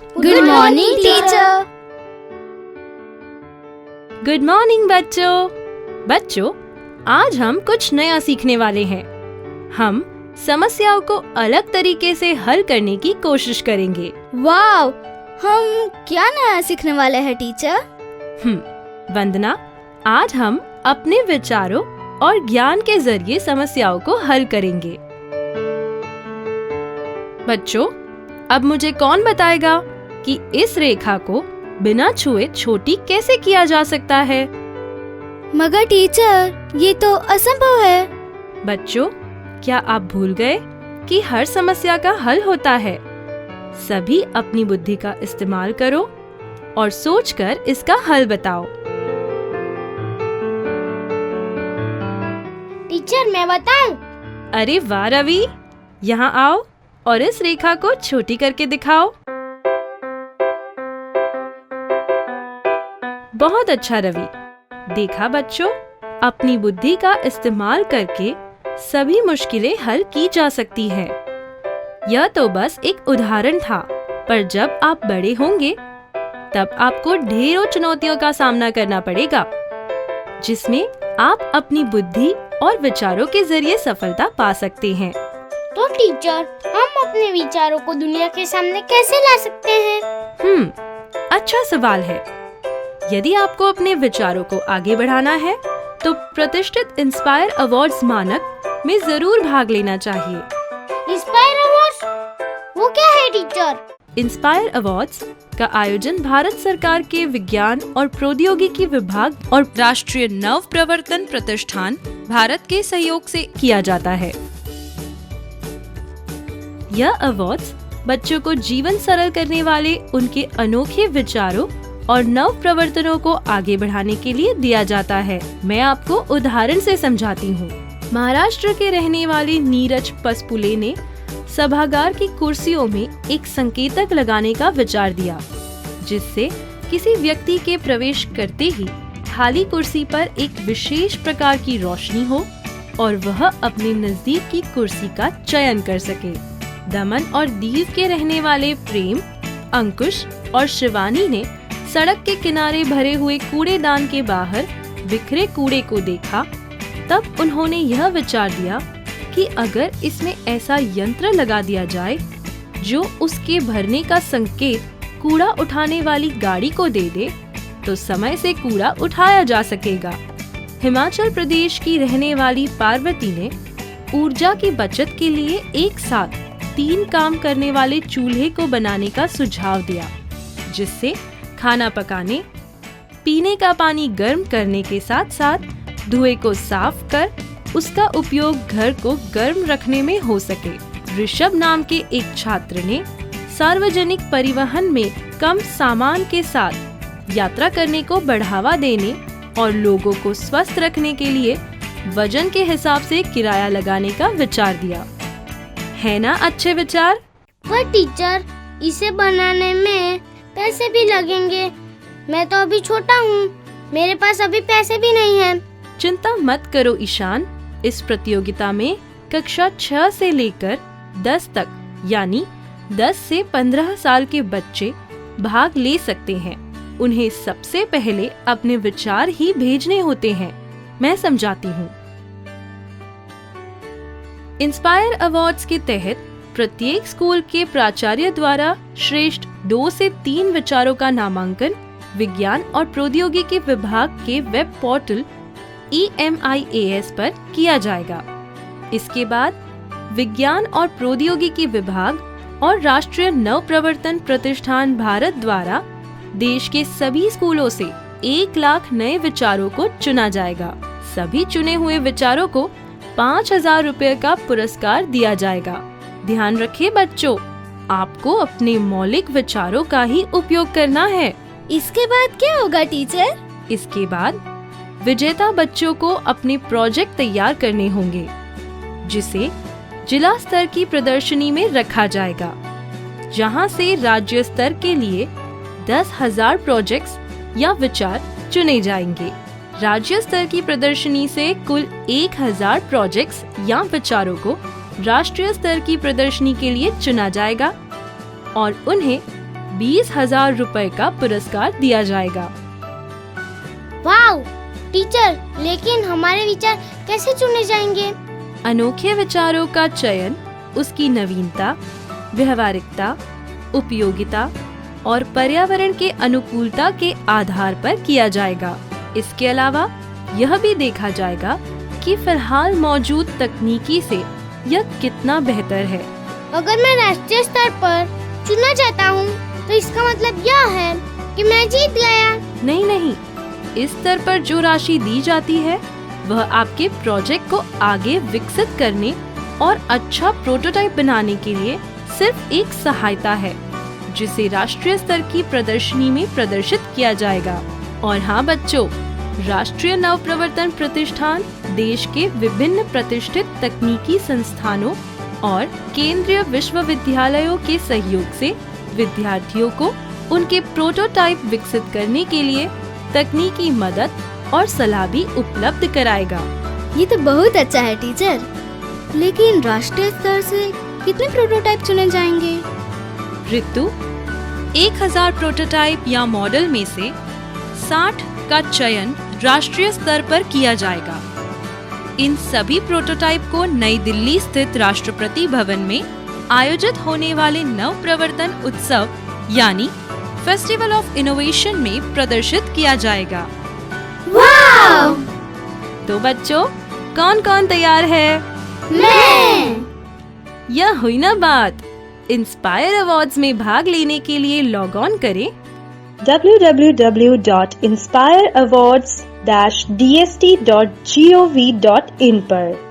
Good morning teacher. Good morning बच्चों, आज हम कुछ नया सीखने वाले हैं। हम समस्याओं को अलग तरीके से हल करने की कोशिश करेंगे। वाव, हम क्या नया सीखने वाले हैं टीचर? वंदना, आज हम अपने विचारों और ज्ञान के जरिए समस्याओं को हल करेंगे। बच्चों, अब मुझे कौन बताएगा कि इस रेखा को बिना छुए छोटी कैसे किया जा सकता है? मगर टीचर, ये तो असंभव है। बच्चों, क्या आप भूल गए कि हर समस्या का हल होता है? सभी अपनी बुद्धि का इस्तेमाल करो और सोचकर इसका हल बताओ। टीचर, मैं बताऊं? अरे वाह रवि, यहाँ आओ और इस रेखा को छोटी करके दिखाओ। बहुत अच्छा रवि। देखा बच्चों, अपनी बुद्धि का इस्तेमाल करके सभी मुश्किलें हल की जा सकती है। यह तो बस एक उदाहरण था, पर जब आप बड़े होंगे तब आपको ढेरों चुनौतियों का सामना करना पड़ेगा, जिसमें आप अपनी बुद्धि और विचारों के जरिए सफलता पा सकते हैं। तो टीचर, हम अपने विचारों को दुनिया के सामने कैसे ला सकते हैं? अच्छा सवाल है। यदि आपको अपने विचारों को आगे बढ़ाना है तो प्रतिष्ठित इंस्पायर अवार्ड्स मानक में जरूर भाग लेना चाहिए। Inspire awards? वो क्या है टीचर? इंस्पायर अवार्ड्स का आयोजन भारत सरकार के विज्ञान और प्रौद्योगिकी विभाग और राष्ट्रीय नव प्रवर्तन प्रतिष्ठान भारत के सहयोग से किया जाता है। यह अवार्ड्स बच्चों को जीवन सरल करने वाले उनके अनोखे विचारों और नव प्रवर्तनों को आगे बढ़ाने के लिए दिया जाता है। मैं आपको उदाहरण से समझाती हूँ। महाराष्ट्र के रहने वाले नीरज पसपुले ने सभागार की कुर्सियों में एक संकेतक लगाने का विचार दिया, जिससे किसी व्यक्ति के प्रवेश करते ही खाली कुर्सी पर एक विशेष प्रकार की रोशनी हो और वह अपने नजदीक की कुर्सी का चयन कर सके। दमन और दीव के रहने वाले प्रेम, अंकुश और शिवानी ने सड़क के किनारे भरे हुए कूड़ेदान के बाहर बिखरे कूड़े को देखा। तब उन्होंने यह विचार दिया कि अगर इसमें ऐसा यंत्र लगा दिया जाए जो उसके भरने का संकेत कूड़ा उठाने वाली गाड़ी को दे दे, तो समय से कूड़ा उठाया जा सकेगा। हिमाचल प्रदेश की रहने वाली पार्वती ने ऊर्जा की बचत के लिए एक साथ 3 काम करने वाले चूल्हे को बनाने का सुझाव दिया, जिससे खाना पकाने, पीने का पानी गर्म करने के साथ साथ धुएं को साफ कर उसका उपयोग घर को गर्म रखने में हो सके। ऋषभ नाम के एक छात्र ने सार्वजनिक परिवहन में कम सामान के साथ यात्रा करने को बढ़ावा देने और लोगों को स्वस्थ रखने के लिए वजन के हिसाब से किराया लगाने का विचार दिया। है ना अच्छे विचार? पर टीचर, इसे बनाने में पैसे भी लगेंगे। मैं तो अभी छोटा हूँ, मेरे पास अभी पैसे भी नहीं हैं। चिंता मत करो ईशान, इस प्रतियोगिता में कक्षा 6 से लेकर 10 तक यानी 10 से 15 साल के बच्चे भाग ले सकते हैं। उन्हें सबसे पहले अपने विचार ही भेजने होते हैं। मैं समझाती हूँ। इंस्पायर अवार्ड्स के तहत प्रत्येक स्कूल के प्राचार्य द्वारा श्रेष्ठ 2 से 3 विचारों का नामांकन विज्ञान और प्रौद्योगिकी विभाग के वेब पोर्टल EMIAS पर किया जाएगा। इसके बाद विज्ञान और प्रौद्योगिकी विभाग और राष्ट्रीय नव प्रवर्तन प्रतिष्ठान भारत द्वारा देश के सभी स्कूलों से 1 लाख नए विचारों को चुना जाएगा। सभी चुने हुए विचारों को 5,000 रुपए का पुरस्कार दिया जाएगा। ध्यान रखिए बच्चों, आपको अपने मौलिक विचारों का ही उपयोग करना है। इसके बाद क्या होगा टीचर? इसके बाद विजेता बच्चों को अपने प्रोजेक्ट तैयार करने होंगे, जिसे जिला स्तर की प्रदर्शनी में रखा जाएगा, जहां से राज्य स्तर के लिए 10,000 प्रोजेक्ट्स या विचार चुने जाएंगे। राज्य स्तर की प्रदर्शनी से कुल 1,000 प्रोजेक्ट्स या विचारों को राष्ट्रीय स्तर की प्रदर्शनी के लिए चुना जाएगा और उन्हें 20,000 रुपए का पुरस्कार दिया जाएगा। वाव टीचर, लेकिन हमारे विचार कैसे चुने जाएंगे? अनोखे विचारों का चयन उसकी नवीनता, व्यवहारिकता, उपयोगिता और पर्यावरण के अनुकूलता के आधार पर किया जाएगा। इसके अलावा यह भी देखा जाएगा कि फिलहाल मौजूद तकनीकी से यह कितना बेहतर है। अगर मैं राष्ट्रीय स्तर पर चुना जाता हूँ तो इसका मतलब यह है कि मैं जीत गया। नहीं, इस स्तर पर जो राशि दी जाती है वह आपके प्रोजेक्ट को आगे विकसित करने और अच्छा प्रोटोटाइप बनाने के लिए सिर्फ एक सहायता है, जिसे राष्ट्रीय स्तर की प्रदर्शनी में प्रदर्शित किया जाएगा। और हाँ बच्चों, राष्ट्रीय नवप्रवर्तन प्रतिष्ठान देश के विभिन्न प्रतिष्ठित तकनीकी संस्थानों और केंद्रीय विश्वविद्यालयों के सहयोग से विद्यार्थियों को उनके प्रोटोटाइप विकसित करने के लिए तकनीकी मदद और सलाह भी उपलब्ध कराएगा। ये तो बहुत अच्छा है टीचर, लेकिन राष्ट्रीय स्तर से कितने प्रोटोटाइप चुने जाएंगे? ऋतु, 1000 प्रोटोटाइप या मॉडल में से 60 का चयन राष्ट्रीय स्तर पर किया जाएगा। इन सभी प्रोटोटाइप को नई दिल्ली स्थित राष्ट्रपति भवन में आयोजित होने वाले नव प्रवर्तन उत्सव यानी फेस्टिवल ऑफ इनोवेशन में प्रदर्शित किया जाएगा। वाव! तो बच्चों, कौन कौन तैयार है? मैं! यह हुई ना बात। इंस्पायर अवार्ड्स में भाग लेने के लिए लॉग ऑन करें www.inspireawards-dst.gov.in पर।